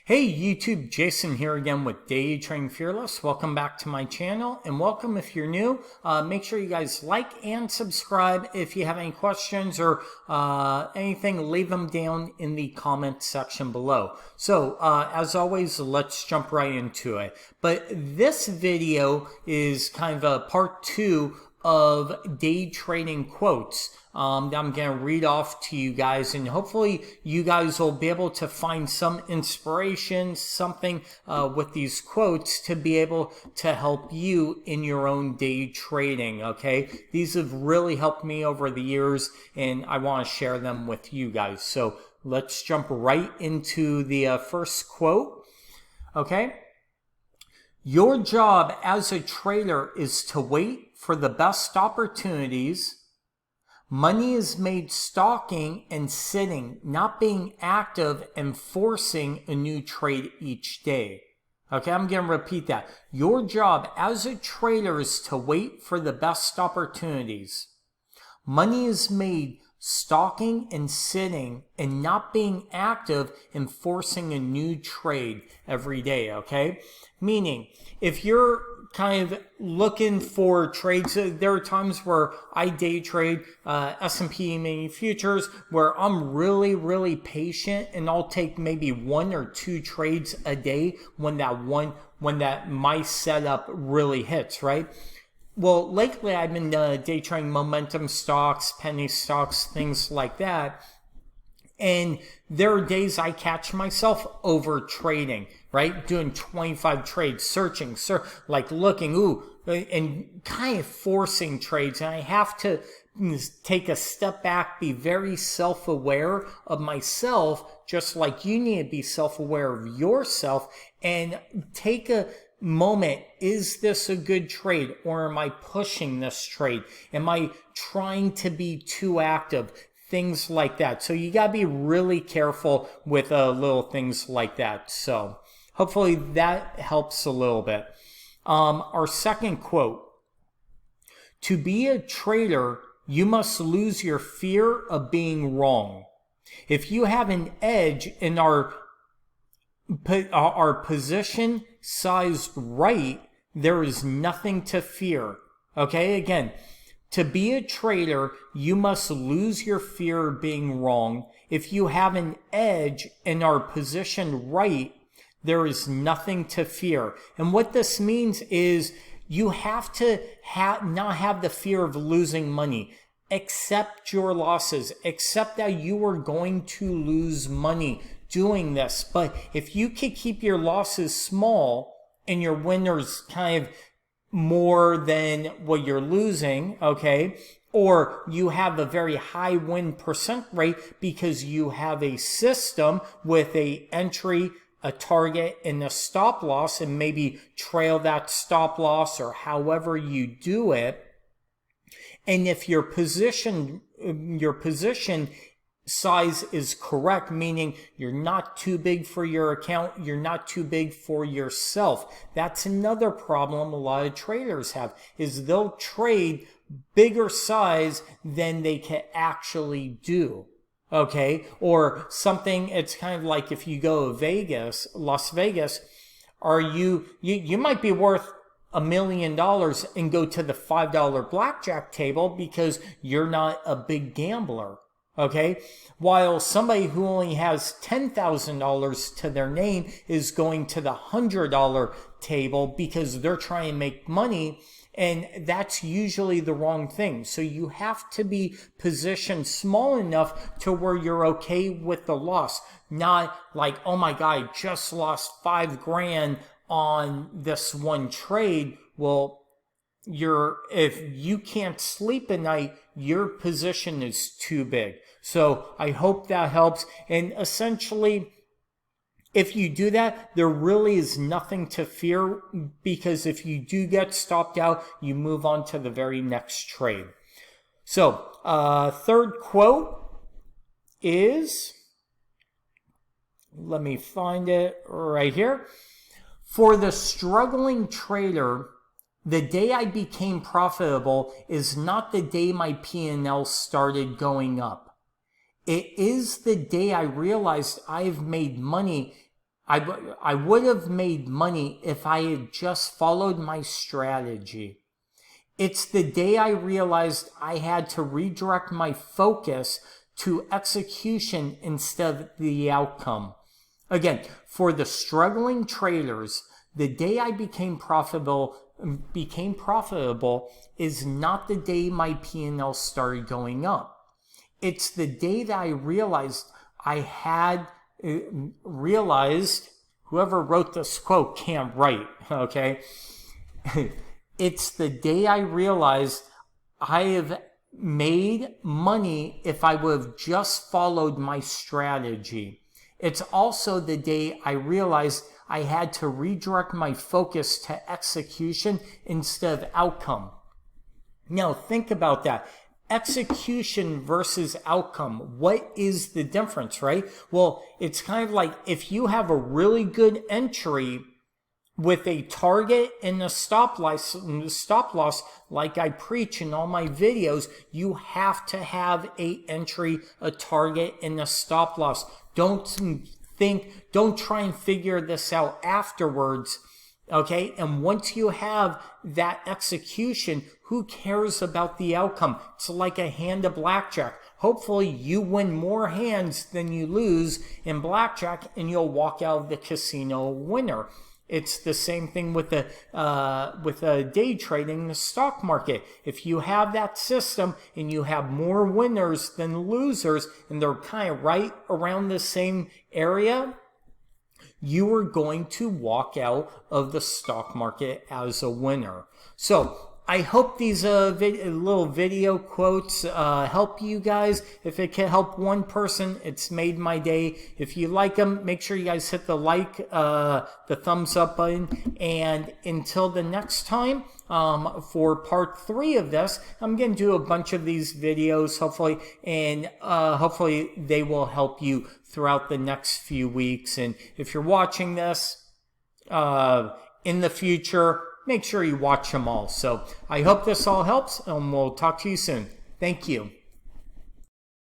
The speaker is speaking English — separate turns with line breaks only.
Hey YouTube, Jason here again with DayTradingFearless. Welcome back to my channel, and welcome if you're new. Make sure you guys like and subscribe. If you have any questions or anything, leave them down in the comment section below. So as always, let's jump right into it. But this video is kind of a part 2 of day trading quotes that I'm going to read off to you guys, and hopefully you guys will be able to find some inspiration, something with these quotes to be able to help you in your own day trading. Okay, these have really helped me over the years, and I want to share them with you guys. So let's jump right into the first quote. Okay. Your job as a trader is to wait for the best opportunities. Money is made stalking and sitting, not being active and forcing a new trade each day. Okay, I'm going to repeat that. Your job as a trader is to wait for the best opportunities. Money is made stalking and sitting and not being active and forcing a new trade every day. Okay, meaning if you're kind of looking for trades, there are times where I day trade S&P mini futures where I'm really patient, and I'll take maybe 1 or 2 trades a day when that my setup really hits, right? Well, lately I've been day trading momentum stocks, penny stocks, things like that. And there are days I catch myself over trading, right? Doing 25 trades, searching, like looking, and kind of forcing trades. And I have to take a step back, be very self-aware of myself, just like you need to be self-aware of yourself, and take a moment. Is this a good trade, or am I pushing this trade? Am I trying to be too active? Things like that. So you got to be really careful with little things like that. So hopefully that helps a little bit. Our second quote: to be a trader, you must lose your fear of being wrong. If you have an edge in our position sized right, there is nothing to fear. Okay, again, to be a trader, you must lose your fear of being wrong. If you have an edge and are positioned right, there is nothing to fear. And what this means is you have to not have the fear of losing money. Accept your losses. Accept that you are going to lose money doing this. But if you could keep your losses small and your winners kind of more than what you're losing, okay, or you have a very high win percent rate because you have a system with a entry, a target, and a stop loss, and maybe trail that stop loss or however you do it. And if your position size is correct, meaning you're not too big for your account, you're not too big for yourself. That's another problem a lot of traders have, is they'll trade bigger size than they can actually do. Okay, or something, it's kind of like if you go to Las Vegas, you might be worth $1 million and go to the $5 blackjack table because you're not a big gambler. Okay, while somebody who only has $10,000 to their name is going to the $100 table because they're trying to make money, and that's usually the wrong thing. So you have to be positioned small enough to where you're okay with the loss, not like, oh my God, I just lost $5,000 on this one trade. Well, if you can't sleep at night, your position is too big. So I hope that helps. And essentially, if you do that, there really is nothing to fear, because if you do get stopped out, you move on to the very next trade. So third quote is, let me find it right here. For the struggling trader, the day I became profitable is not the day my P&L started going up. It is the day I realized I've made money I would have made money if I had just followed my strategy. It's the day I realized I had to redirect my focus to execution instead of the outcome. Again, for the struggling traders, the day I became profitable is not the day my P&L started going up. It's the day that I realized whoever wrote this quote can't write, okay? It's the day I realized I have made money if I would have just followed my strategy. It's also the day I realized I had to redirect my focus to execution instead of outcome. Now think about that. Execution versus outcome. What is the difference, right? Well, it's kind of like if you have a really good entry with a target and a stop loss, like I preach in all my videos, you have to have a entry, a target, and a stop loss. Don't try and figure this out afterwards, okay? And once you have that execution, who cares about the outcome? It's like a hand of blackjack. Hopefully you win more hands than you lose in blackjack and you'll walk out of the casino a winner. It's the same thing with day trading, the stock market. If you have that system and you have more winners than losers and they're kind of right around the same area, you are going to walk out of the stock market as a winner. So I hope these little video quotes help you guys. If it can help one person, it's made my day. If you like them, make sure you guys hit the the thumbs up button. And until the next time, for part 3 of this, I'm going to do a bunch of these videos, hopefully, and hopefully they will help you throughout the next few weeks. And if you're watching this in the future, make sure you watch them all. So I hope this all helps, and we'll talk to you soon. Thank you.